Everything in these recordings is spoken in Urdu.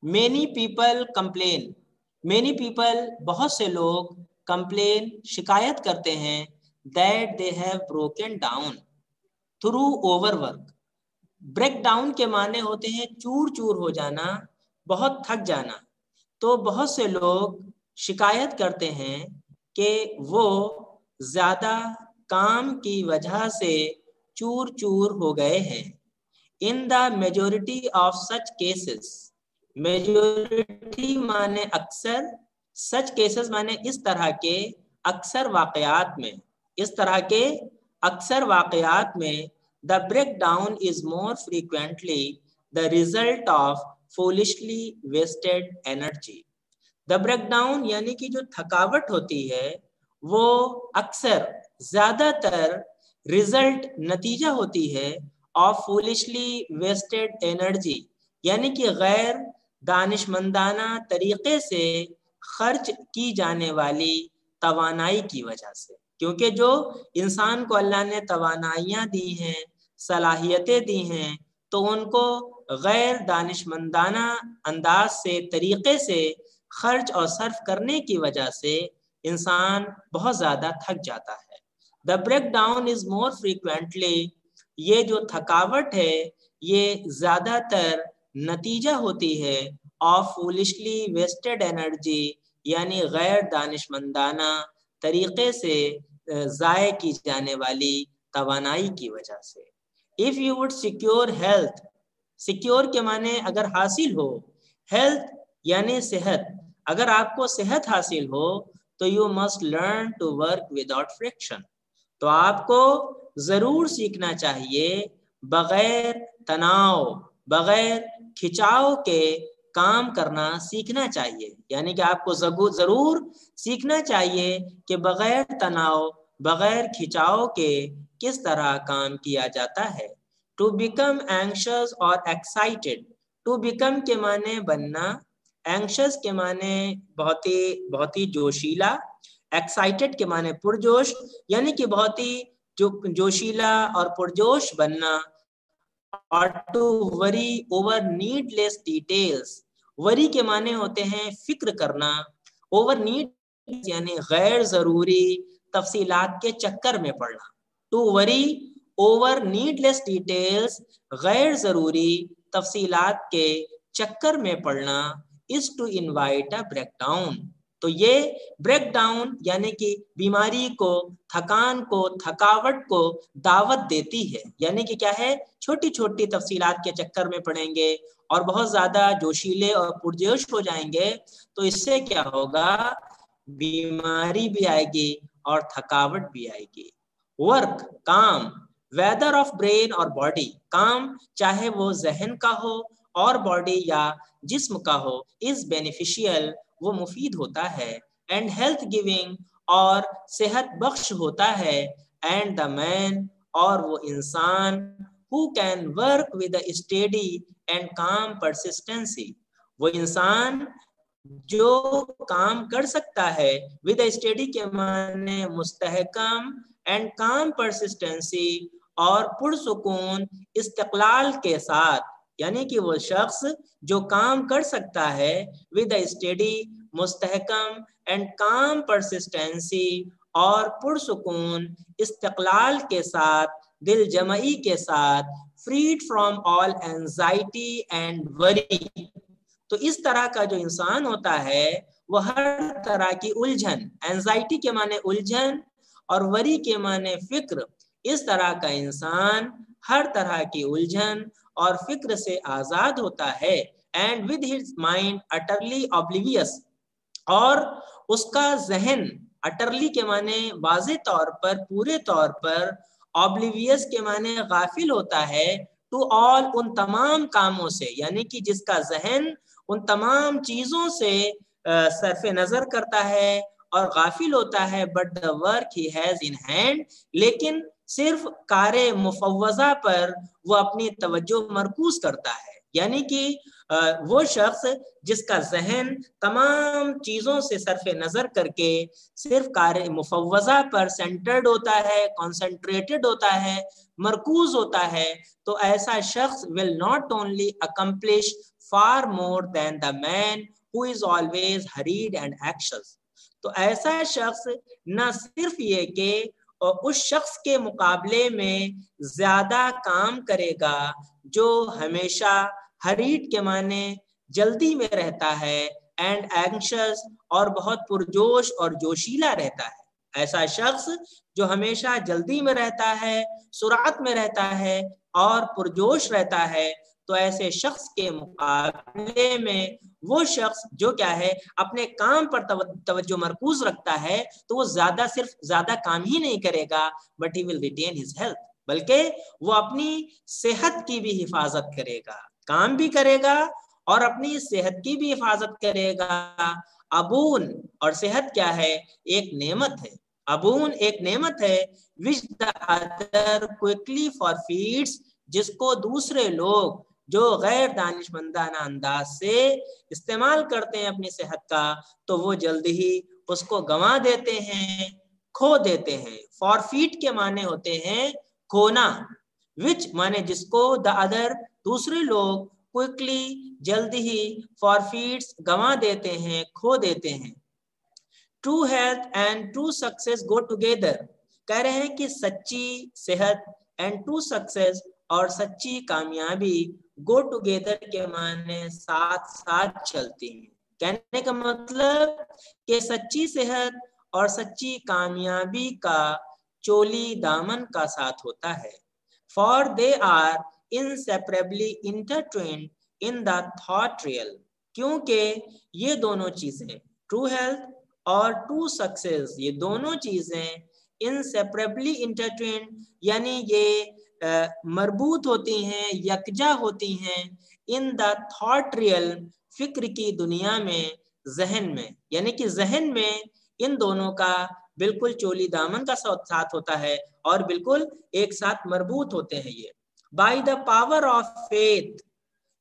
many people complain, many people بہت سے لوگ complain شکایت کرتے ہیں that they have broken down through overwork. Break down کے معنی ہوتے ہیں چور چور ہو جانا، بہت تھک جانا. تو بہت سے لوگ شکایت کرتے ہیں کہ وہ زیادہ کام کی وجہ سے چور چور ہو گئے ہیں. In the majority of such cases, majority معنی اکثر، سچ کیسز معنی اس طرح کے اکثر واقعات میں، اس طرح کے اکثر واقعات میں the breakdown is more frequently the result of foolishly wasted energy. The breakdown یعنی کہ جو تھکاوٹ ہوتی ہے وہ اکثر زیادہ تر result نتیجہ ہوتی ہے of foolishly wasted energy، یعنی کہ غیر دانشمندانہ طریقے سے خرچ کی جانے والی توانائی کی وجہ سے. کیونکہ جو انسان کو اللہ نے توانائیاں دی ہیں، صلاحیتیں دی ہیں، تو ان کو غیر دانشمندانہ انداز سے، طریقے سے خرچ اور صرف کرنے کی وجہ سے انسان بہت زیادہ تھک جاتا ہے. The breakdown is more frequently، یہ جو تھکاوٹ ہے یہ زیادہ تر نتیجہ ہوتی ہے of foolishly wasted energy، یعنی غیر دانشمندانہ طریقے سے ضائع کی جانے والی توانائی کی وجہ سے. If you would secure health، secure کے معنی اگر حاصل ہو، health یعنی صحت، اگر آپ کو صحت حاصل ہو تو you must learn to work without friction، تو آپ کو ضرور سیکھنا چاہیے بغیر تناؤ، بغیر کھچاؤ کے کام کرنا سیکھنا چاہیے. یعنی کہ آپ کو ضرور سیکھنا چاہیے کہ بغیر تناؤ، بغیر کھچاؤ کے کس طرح کام کیا جاتا ہے. To become anxious or excited، to become کے معنی بننا، anxious کے معنی بہت ہی جوشیلا، excited کے معنی پرجوش، یعنی کہ بہت ہی جوشیلا اور پرجوش بننا. اور to worry over needless details، worry کے معنی ہوتے ہیں فکر کرنا، over need یعنی غیر ضروری تفصیلات کے چکر میں پڑنا. to worry over needless details، غیر ضروری تفصیلات کے چکر میں پڑنا is to invite a breakdown. تو یہ بریک ڈاؤن یعنی کہ بیماری کو، تھکان کو، تھکاوٹ کو دعوت دیتی ہے. یعنی کہ کیا ہے، چھوٹی چھوٹی تفصیلات کے چکر میں پڑیں گے اور بہت زیادہ جوشیلے اور پرجوش ہو جائیں گے تو اس سے کیا ہوگا، بیماری بھی آئے گی اور تھکاوٹ بھی آئے گی. ورک کام، ویدر آف برین اور باڈی، کام چاہے وہ ذہن کا ہو اور باڈی یا جسم کا ہو، از بینیفیشیل وہ مفید ہوتا ہے، اینڈ ہیلتھ گیونگ اور صحت بخش ہوتا ہے، اینڈ دا مین اور وہ انسان who can work with a steady and calm persistency، وہ انسان جو کام کر سکتا ہے with a steady کے معنی مستحکم and calm persistency اور پرسکون استقلال کے ساتھ، یعنی کہ وہ شخص جو کام کر سکتا ہے with a steady مستحکم and calm persistency اور پرسکون استقلال کے ساتھ، دل جمعی کے ساتھ، freed from all anxiety and worry. تو اس طرح کا جو انسان ہوتا ہے وہ ہر طرح کی الجھن، اینزائٹی کے معنی الجھن اور وری کے معنی فکر، اس طرح کا انسان ہر طرح کی الجھن اور فکر سے آزاد ہوتا ہے. And with his mind utterly oblivious، اور اس کا ذہن، اٹرلی کے معنی واضح طور پر، پورے طور پر، oblivious کے معنی غافل ہوتا ہے، ٹو آل ان تمام کاموں سے، یعنی کہ جس کا ذہن ان تمام چیزوں سے صرف نظر کرتا ہے اور غافل ہوتا ہے. But the work he has in hand, لیکن صرف کار مفوضہ پر وہ اپنی توجہ مرکوز کرتا ہے. یعنی کہ وہ شخص جس کا ذہن تمام چیزوں سے صرف نظر کر کے صرف کار مفوضہ پر سینٹرڈ ہوتا ہے، کنسنٹریٹڈ ہوتا ہے، مرکوز ہوتا ہے، تو ایسا شخص will not only accomplish far more than the man who is always hurried and anxious. تو ایسا شخص نہ صرف یہ کہ اس شخص کے مقابلے میں زیادہ کام کرے گا جو ہمیشہ ہریڈ کے معنی جلدی میں رہتا ہے اینڈ اینکشس اور بہت پرجوش اور جوشیلا رہتا ہے. ایسا شخص جو ہمیشہ جلدی میں رہتا ہے, سرعت میں رہتا ہے اور پرجوش رہتا ہے, تو ایسے شخص کے مقابلے میں وہ شخص جو کیا ہے اپنے کام پر توجہ مرکوز رکھتا ہے تو وہ صرف زیادہ کام ہی نہیں کرے گا but he will retain his health, بلکہ وہ اپنی صحت کی بھی حفاظت کرے گا, کام بھی کرے گا اور اپنی صحت کی بھی حفاظت کرے گا. ابون اور صحت کیا ہے؟ ایک نعمت ہے. ابون ایک نعمت ہے which the other quickly forfeits, جس کو دوسرے لوگ جو غیر دانشمندانہ انداز سے استعمال کرتے ہیں اپنی صحت کا تو وہ جلد ہی اس کو گنوا دیتے ہیں, کھو دیتے ہیں. فارفیٹ کے معنی ہوتے ہیں کھونا, which معنی جس کو, the other دوسرے لوگ, quickly جلد ہی, forfeits گنوا دیتے ہیں, کھو دیتے ہیں. True health and true success go together. کہہ رہے ہیں کہ سچی صحت and true success اور سچی کامیابی go together کے معنی ساتھ ساتھ چلتی ہیں. کہنے کا مطلب کہ سچی صحت اور سچی کامیابی کا چولی دامن کا ساتھ ہوتا ہے. For they are inseparably intertwined in the thought real. کیونکہ یہ دونوں چیزیں, true health اور ٹرو سکسیس, یہ دونوں چیزیں انسیپریبلی انٹرٹوینڈ یعنی یہ مربوط ہوتی ہیں, یکجا ہوتی ہیں, ان دا تھاٹ ریئل, فکر کی دنیا میں, ذہن میں, یعنی کہ ذہن میں ان دونوں کا بالکل چولی دامن کا ساتھ ہوتا ہے اور بالکل ایک ساتھ مربوط ہوتے ہیں. یہ by the power of faith,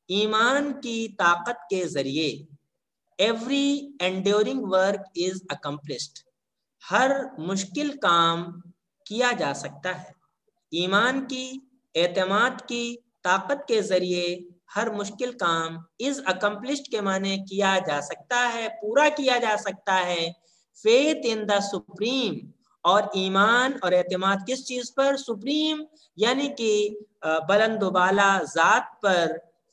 ایمان کی طاقت کے ذریعے, every enduring work is accomplished, ہر مشکل کام کیا جا سکتا ہے. ایمان کی, اعتماد کی طاقت کے ذریعے ہر مشکل کام is accomplished کے معنی کیا جا سکتا ہے, پورا کیا جا سکتا ہے. faith in the supreme, اور ایمان اور اعتماد کس چیز پر؟ سپریم یعنی کہ بلند و بالا ذات پر.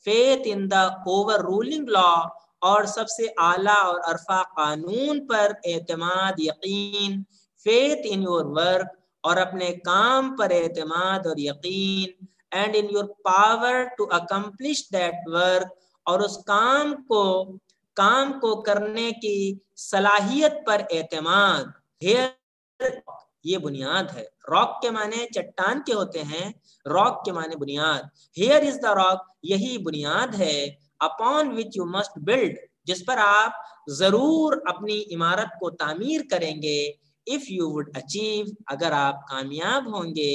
faith in the overruling law, اور سب سے اعلیٰ اور عرفہ قانون پر اعتماد, یقین. faith in your work, اور اپنے کام پر اعتماد اور یقین. and in your power to accomplish that work, اور اس کام کو کرنے کی صلاحیت پر اعتماد. یہ بنیاد ہے. راک کے معنی چٹان کے ہوتے ہیں, راک کے معنی بنیاد. here is the rock, یہی بنیاد ہے. upon which you must build, جس پر آپ ضرور اپنی عمارت کو تعمیر کریں گے. if you would achieve, اگر آپ کامیاب ہوں گے.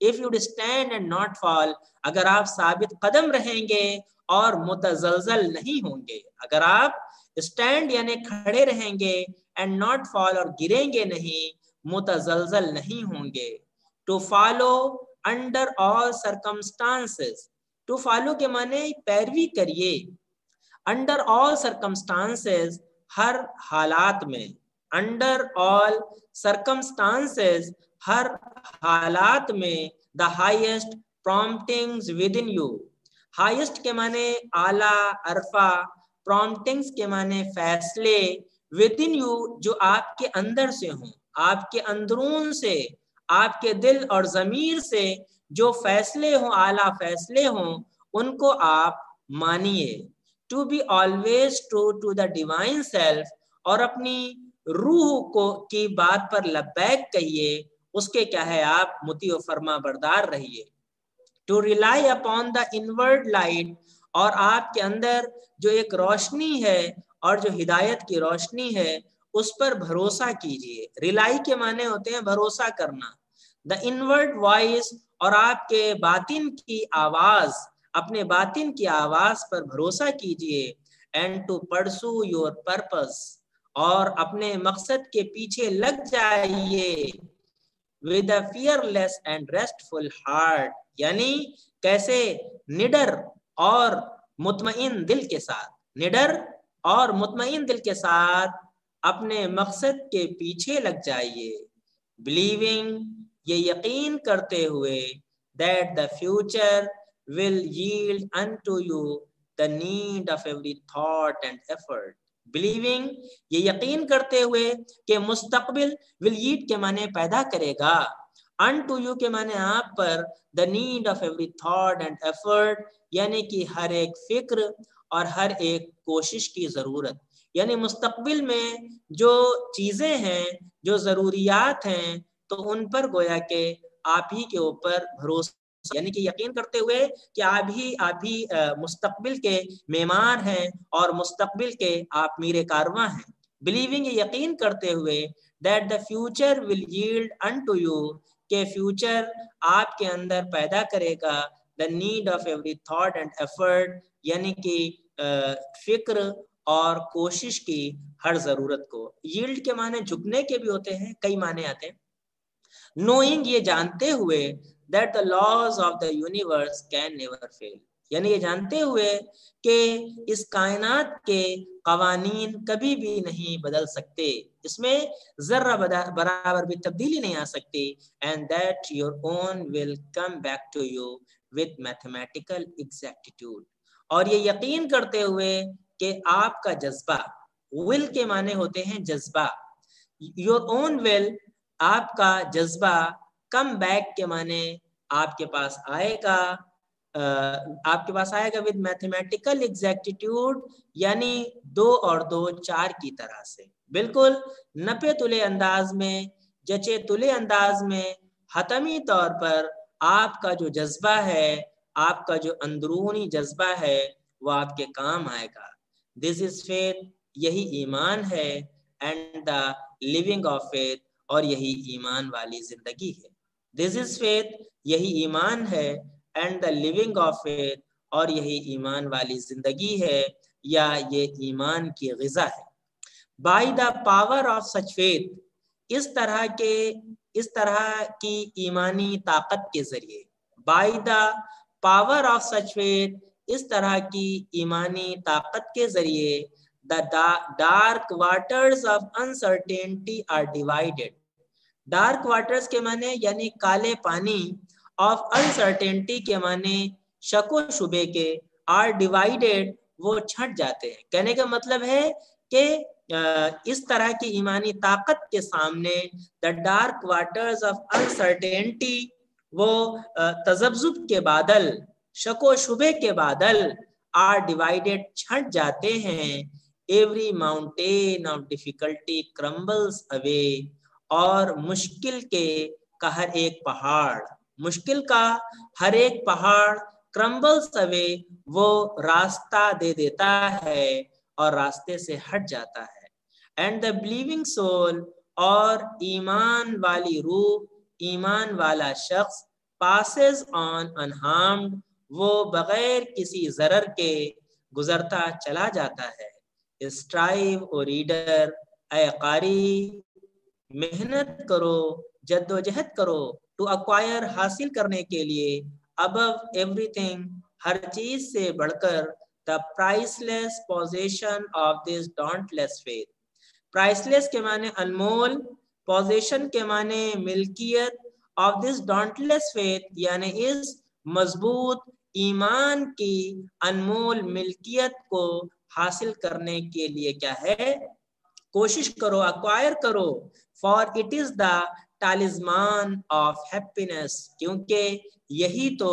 if you would stand and not fall, اگر آپ ثابت قدم رہیں گے اور متزلزل نہیں ہوں گے. اگر آپ اسٹینڈ یعنی کھڑے رہیں گے and not fall, اور گریں گے نہیں, متزلزل نہیں ہوں گے. to follow under all circumstances, to follow کے معنی پیروی کریے. under all circumstances, ہر حالات میں. under all circumstances, ہر حالات میں. the highest promptings within you, highest کے معنی اعلیٰ, عرفہ. promptings کے معنی فیصلے. within you, جو آپ کے اندر سے ہوں, آپ کے اندرون سے, آپ کے دل اور ضمیر سے جو فیصلے ہوں, اعلیٰ فیصلے ہوں, ان کو آپ مانیے. to be always true to the divine self, اور اپنی روح کی بات پر لبیک کہیے, اس کے کیا ہے آپ مطیع و فرما بردار رہیے. to rely upon the inward light, اور آپ کے اندر جو ایک روشنی ہے اور جو ہدایت کی روشنی ہے اس پر بھروسہ کیجیے. ریلائی کے معنی ہوتے ہیں بھروسہ کرنا. the inward voice, اور آپ کے باطن کی آواز, اپنے باطن کی آواز پر بھروسہ کیجیے. and to pursue your purpose, اور اپنے مقصد کے پیچھے لگ جائیے. with a fearless and restful heart, یعنی کیسے نڈر اور مطمئن دل کے ساتھ، نڈر اور مطمئن دل کے ساتھ اپنے مقصد کے پیچھے لگ جائیے. بلیونگ، یہ یقین کرتے ہوئے that the future will yield unto you the need of every thought and effort. Believing، یہ یقین کرتے ہوئے کہ مستقبل will yield کے معنی پیدا کرے گا، unto you کے معنی آپ پر، the need of every thought and effort یعنی کہ ہر ایک فکر اور ہر ایک کوشش کی ضرورت. یعنی مستقبل میں جو چیزیں ہیں، جو ضروریات ہیں، تو ان پر گویا کہ آپ ہی کے اوپر بھروسہ، یعنی کہ یقین کرتے ہوئے کہ آپ ہی مستقبل کے معمار ہیں اور مستقبل کے آپ میر کارواں ہیں. بلیونگ، یہ یقین کرتے ہوئے that the future will yield unto you کہ فیوچر آپ کے اندر پیدا کرے گا the need of every thought and effort یعنی کہ فکر اور کوشش کی ہر ضرورت کو. yield کے معنی جھکنے کے بھی ہوتے ہیں، کئی معنی آتے ہیں. knowing، یہ جانتے ہوئے that the laws of the universe can never fail یعنی یہ جانتے ہوئے کہ اس کائنات کے قوانین کبھی بھی نہیں بدل سکتے، اس میں ذرہ برابر بھی تبدیلی نہیں آ سکتی. and that your own will come back to you with mathematical exactitude اور یہ یقین کرتے ہوئے کہ آپ کا جذبہ، will کے معنی ہوتے ہیں جذبہ، your own will آپ کا جذبہ، کم بیک کے معنی آپ کے پاس آئے گا، with mathematical exactitude یعنی 2 اور 2 4 کی طرح سے، بالکل نپے تلے انداز میں، جچے تلے انداز میں، حتمی طور پر آپ کا جو جذبہ ہے، آپ کا جو اندرونی جذبہ ہے، وہ آپ کے کام آئے گا. This is faith، یہی ایمان ہے، and the living of faith اور یہی ایمان والی زندگی ہے. This is faith، یہی ایمان ہے، and the living of faith اور یہی ایمان والی زندگی ہے یا یہ ایمان کی غذا ہے. By the power of such faith، اس طرح کی ایمانی طاقت کے ذریعے. By the power of such faith، اس طرح کی ایمانی طاقت کے ذریعے the dark waters of uncertainty are divided. Dark waters کے معنی یعنی کالے پانی، آف انسرٹینٹی کے معنی شک و شبے کے، آر ڈیوائیڈیڈ وہ چھٹ جاتے ہیں. کہنے کا مطلب ہے کہ اس طرح کی ایمانی طاقت کے سامنے the dark waters of uncertainty, وہ تذبذب کے بادل، شک و شبے کے بادل، آر ڈیوائیڈیڈ چھٹ جاتے ہیں. ایوری ماؤنٹین آف ڈیفیکلٹی کرمبلز اوے اور مشکل کا ہر ایک پہاڑ کرمبلز اوے وہ راستہ دے دیتا ہے اور راستے سے ہٹ جاتا ہے. اینڈ دا بلیونگ سول اور ایمان والی روح، ایمان والا شخص، پاسز آن انہارمڈ وہ بغیر کسی ضرر کے گزرتا چلا جاتا ہے. اسٹرائیو او ریڈر، اے قاری محنت کرو، جد و جہد کرو، ٹو اکوائر حاصل کرنے کے لیے، ابو ایوری تھنگ ہر چیز سے بڑھ کر، the priceless position of this dauntless faith. Priceless کے معنی انمول، پوزیشن کے معنی ملکیت، آف دس ڈانٹلیس فیتھ یعنی اس مضبوط ایمان کی انمول ملکیت کو حاصل کرنے کے لیے کیا ہے؟ کوشش کرو، اکوائر کرو. For it is the talisman of happiness کیونکہ یہی تو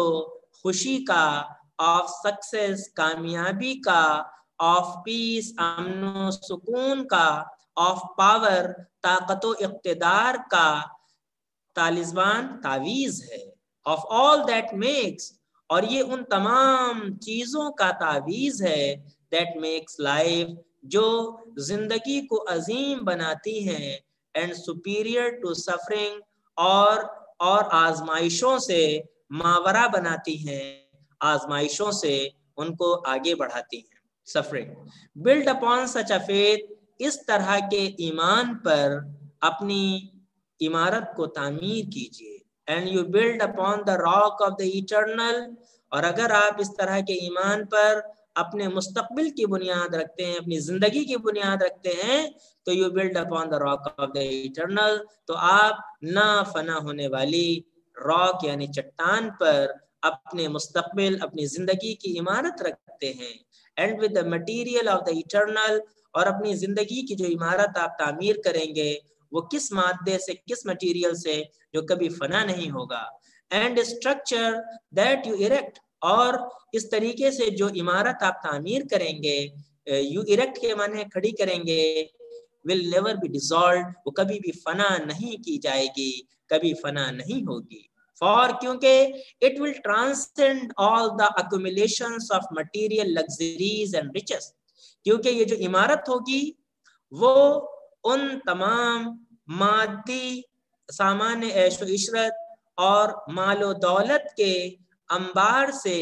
خوشی کا، آف سکسیس کامیابی کا، آف پیس امن و سکون کا، آف پاور طاقت و اقتدار کا ٹالزمان تعویذ ہے. آف آل دیٹ میکس اور یہ ان تمام چیزوں کا تعویذ ہے، دیٹ میکس لائف جو زندگی کو عظیم بناتی ہیں، اینڈ سپیریئر ٹو سفرنگ اور آزمائشوں سے ماورا بناتی ہیں، آزمائشوں سے ان کو آگے بڑھاتی ہیں. Suffering. Build upon such a faith, اس طرح کے ایمان پر اپنی عمارت کو تعمیر کیجیے. And you build upon the rock of the eternal اور اگر آپ اس طرح کے ایمان پر اپنے مستقبل کی بنیاد رکھتے ہیں، اپنی زندگی کی بنیاد رکھتے ہیں، تو you build upon the rock of the eternal, تو آپ نہ فنا ہونے والی راک یعنی چٹان پر اپنے مستقبل، اپنی زندگی کی عمارت رکھتے ہیں. And with the material of the eternal, اور اپنی زندگی کی جو عمارت آپ تعمیر کریں گے وہ کس مادے سے، کس مٹیریل سے، جو کبھی فنا نہیں ہوگا. And structure that you erect, اور اس طریقے سے جو عمارت آپ تعمیر کریں گے، یو اریکٹ کے معنی کھڑی کریں گے، will never be dissolved، وہ کبھی بھی فنا نہیں کی جائے گی، کبھی فنا نہیں ہوگی. For کیونکہ it will transcend all the accumulations of material luxuries and riches، کیونکہ یہ جو عمارت ہوگی وہ ان تمام مادی سامان عیش و عشرت اور مال و دولت کے انبار سے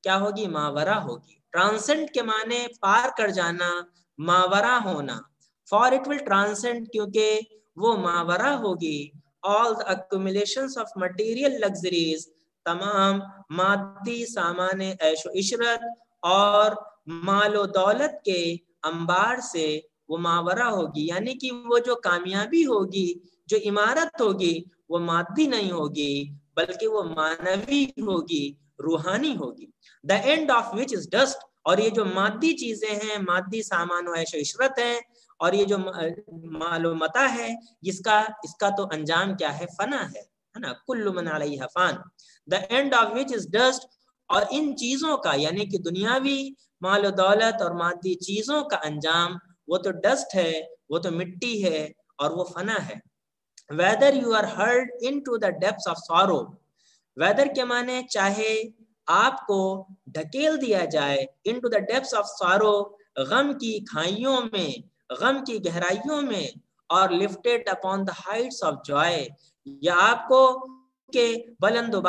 کیا ہوگی؟ ماورا ہوگی. ٹرانسینڈ کے معنی پار کر جانا، ماورا ہونا. For it will transcend کیونکہ وہ ماورا ہوگی all the accumulations of material luxuries، تمام مادی سامان عیش و عشرت اور مال و دولت کے انبار سے وہ ماورا ہوگی. یعنی کہ وہ جو کامیابی ہوگی، جو عمارت ہوگی، وہ مادی نہیں ہوگی بلکہ وہ معنوی ہوگی، روحانی ہوگی. The end of which is dust، اور یہ جو مادی چیزیں ہیں، مادی سامان و عیش و عشرت ہیں، اور یہ جو مال و متاع ہے، اس کا تو انجام کیا ہے؟ فنا ہے نا. کل من علیہا فان. The end of which is dust، اور ان چیزوں کا یعنی کہ دنیاوی مال و دولت اور مادی چیزوں کا انجام وہ تو ڈسٹ ہے، وہ تو مٹی ہے اور وہ فنا ہے. Whether you are hurled into the depths of sorrow، whether کے معنی چاہے آپ کو ڈھکیل دیا جائے into the depths of sorrow، غم کی کھائیوں میں، غم کی گہرائیوں میں، اور lifted upon the heights of joy، یا آپ کو کہ بلند و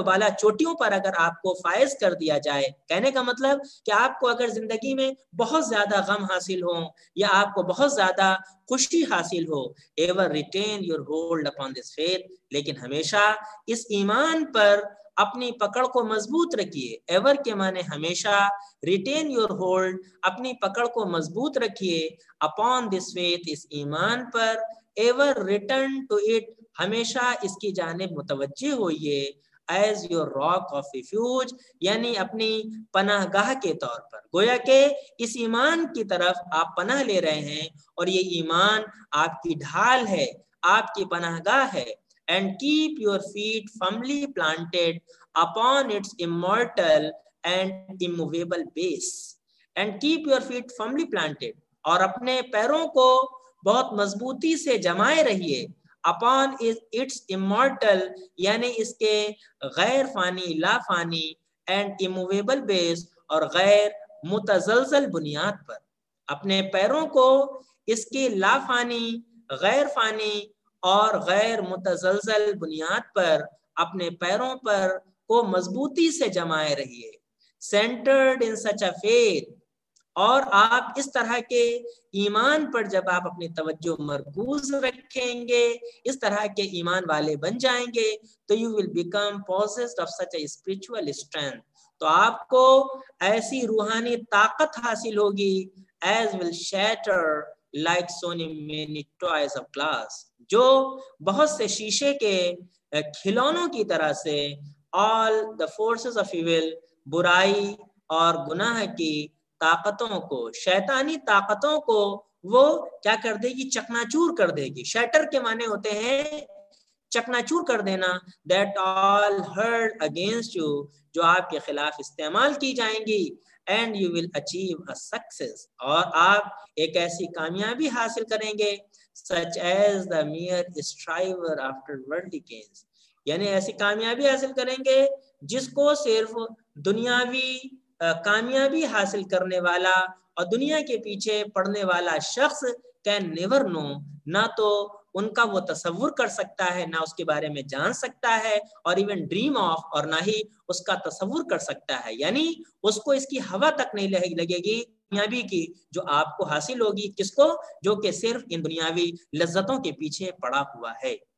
بالا چوٹیوں پر اگر آپ کو فائز کر دیا جائے. کہنے کا مطلب کہ آپ کو اگر زندگی میں بہت زیادہ غم حاصل ہو یا آپ کو بہت زیادہ خوشی حاصل ہو، ever retain your hold upon this faith، لیکن ہمیشہ اس ایمان پر اپنی پکڑ کو مضبوط رکھیے. ایور کے معنی ہمیشہ، ریٹین یور ہولڈ اپنی پکڑ کو مضبوط رکھیے، اپون دس فیتھ اس ایمان پر، ایور ریٹرن ٹو اٹ ہمیشہ اس کی جانب متوجہ ہوئیے، as your rock of refuge یعنی اپنی پناہ گاہ کے طور پر. گویا کہ اس ایمان کی طرف آپ پناہ لے رہے ہیں اور یہ ایمان آپ کی ڈھال ہے، آپ کی پناہ گاہ ہے. And keep your feet firmly planted upon its immortal and immovable base. And keep your feet firmly planted، اور اپنے پیروں کو بہت مضبوطی سے جمائے رہیے، upon its immortal یعنی اس کے غیر فانی، لا فانی، and immovable base اور غیر متزلزل بنیاد پر. اپنے پیروں کو اس کی لا فانی، غیر فانی اور غیر متزلزل بنیاد پر اپنے پیروں پر کو مضبوطی سے جمائے رہیے. Centered in such a faith، اور آپ اس طرح کے ایمان پر جب آپ اپنی توجہ مرکوز رکھیں گے، اس طرح کے ایمان والے بن جائیں گے، تو you will become possessed of such a spiritual strength، تو آپ کو ایسی روحانی طاقت حاصل ہوگی as will shatter like so many toys of glass، جو بہت سے شیشے کے کھلونوں کی طرح سے all the forces of evil، برائی اور گناہ کی طاقتوں کو، شیطانی طاقتوں کو وہ کیا کر دے گی؟ چکناچور کر دے گی. شیٹر کے معنی ہوتے ہیں چکناچور کر دینا. that all hurled against you، جو آپ کے خلاف استعمال کی جائیں گی. and you will achieve a success، اور آپ ایک ایسی کامیابی حاصل کریں گے such as the mere striver after worldly gains، یعنی ایسی کامیابی حاصل کریں گے جس کو صرف دنیاوی کامیابی حاصل کرنے والا اور دنیا کے پیچھے پڑنے والا شخص can never know، نہ تو ان کا وہ تصور کر سکتا ہے، نہ اس کے بارے میں جان سکتا ہے، اور ایون ڈریم آف، اور نہ ہی اس کا تصور کر سکتا ہے. یعنی اس کو اس کی ہوا تک نہیں لگے گی کامیابی کی جو آپ کو حاصل ہوگی. کس کو؟ جو کہ صرف ان دنیاوی لذتوں کے پیچھے پڑا ہوا ہے.